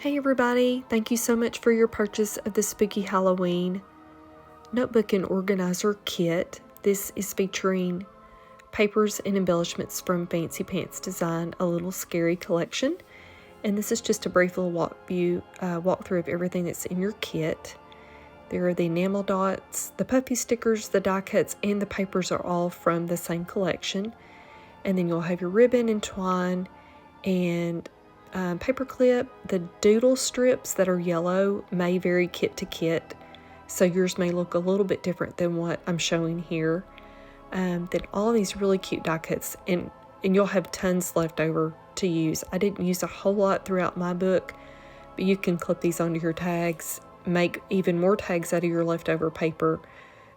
Hey everybody, thank you so much for your purchase of the Spooky Halloween Notebook and Organizer Kit. This is featuring papers and embellishments from Fancy Pants Design, a little scary collection. And this is just a brief little walkthrough of everything that's in your kit. There are the enamel dots, the puffy stickers, the die cuts, and the papers are all from the same collection. And then you'll have your ribbon and twine and paper clip. The doodle strips that are yellow may vary kit to kit, so yours may look a little bit different than what I'm showing here. Then all these really cute die cuts, and you'll have tons left over to use. I didn't use a whole lot throughout my book, but you can clip these onto your tags, make even more tags out of your leftover paper.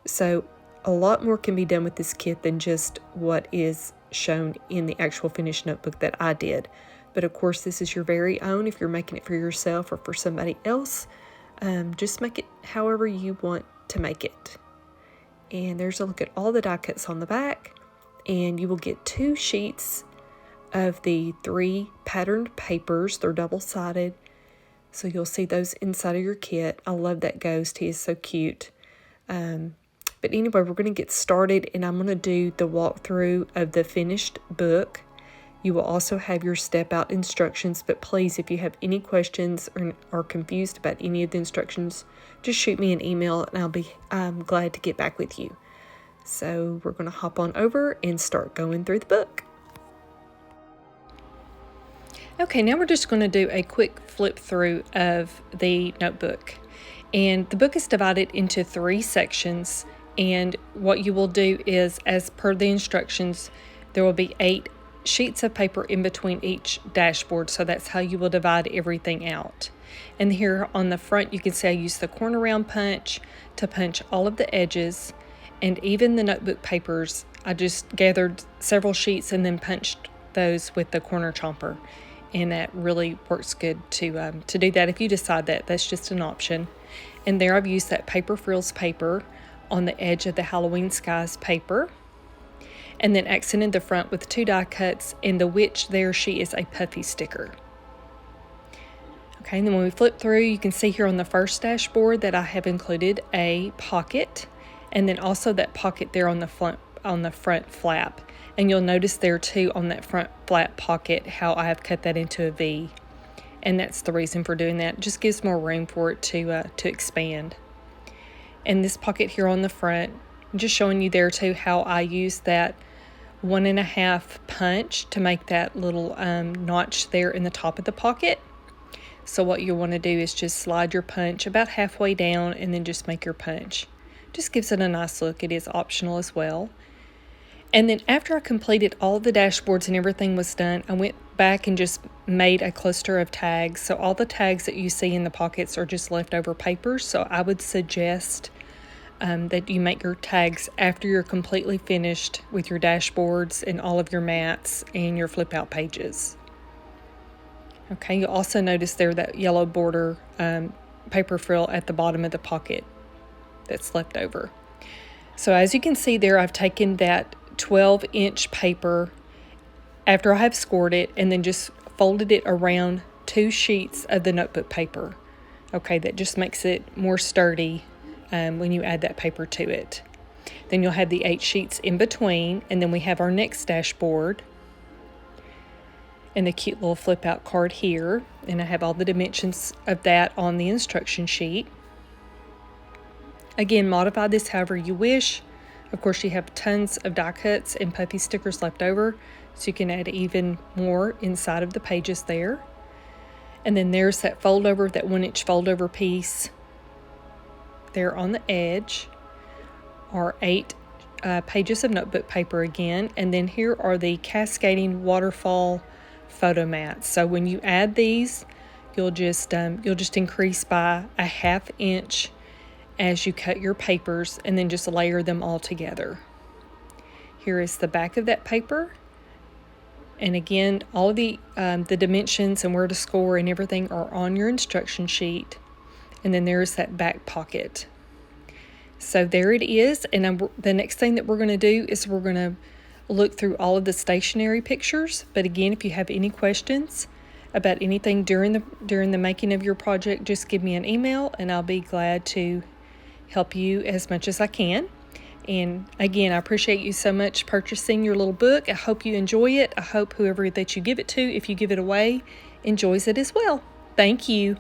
So a lot more can be done with this kit than just what is shown in the actual finished notebook that I did. But of course, this is your very own. If you're making it for yourself or for somebody else, just make it however you want to make it. And there's a look at all the die cuts on the back. And you will get 2 sheets of the 3 patterned papers. They're double-sided, so you'll see those inside of your kit. I love that ghost. He is so cute. But anyway, we're going to get started, and I'm going to do the walkthrough of the finished book. You will also have your step-out instructions, but please, if you have any questions or are confused about any of the instructions, just shoot me an email, and I'll be glad to get back with you. So we're going to hop on over and start going through the book. Okay, now we're just going to do a quick flip through of the notebook. And the book is divided into 3 sections, and what you will do is, as per the instructions, there will be 8 sheets of paper in between each dashboard, so that's how you will divide everything out. And here on the front, you can see I used the corner round punch to punch all of the edges, and even the notebook papers, I just gathered several sheets and then punched those with the corner chomper, and that really works good to do that if you decide that. That's just an option. And there I've used that paper frills paper on the edge of the Halloween Skies paper, and then accented the front with 2 die cuts, and the witch there, she is a puffy sticker. Okay, and then when we flip through, you can see here on the first dashboard that I have included a pocket, and then also that pocket there on the front flap. And you'll notice there too on that front flap pocket how I have cut that into a V. And that's the reason for doing that. It just gives more room for it to expand. And this pocket here on the front, I'm just showing you there too how I use that 1.5 punch to make that little notch there in the top of the pocket. So what you want to do is just slide your punch about halfway down and then just make your punch. Just gives it a nice look. It is optional as well. And then after I completed all the dashboards and everything was done, I went back and just made a cluster of tags. So all the tags that you see in the pockets are just leftover papers. So I would suggest that you make your tags after you're completely finished with your dashboards and all of your mats and your flip out pages. Okay, you'll also notice there that yellow border paper frill at the bottom of the pocket that's left over. So as you can see there, I've taken that 12-inch paper after I have scored it and then just folded it around 2 sheets of the notebook paper. Okay, that just makes it more sturdy when you add that paper to it. Then you'll have the 8 sheets in between, and then we have our next dashboard and the cute little flip out card here, and I have all the dimensions of that on the instruction sheet. Again, modify this however you wish. Of course, you have tons of die cuts and puffy stickers left over, so you can add even more inside of the pages there. And then there's that fold over, that 1-inch fold over piece there on the edge, are 8 pages of notebook paper again. And then here are the Cascading Waterfall photo mats. So when you add these, you'll just increase by a 1/2 inch as you cut your papers, and then just layer them all together. Here is the back of that paper. And again, all of the dimensions and where to score and everything are on your instruction sheet. And then there's that back pocket. So there it is. And the next thing that we're going to do is we're going to look through all of the stationery pictures. But again, if you have any questions, about anything during the making of your project, just give me an email and I'll be glad to help you as much as I can. And again, I appreciate you so much purchasing your little book. I hope you enjoy it. I hope whoever that you give it to, if you give it away, enjoys it as well. Thank you.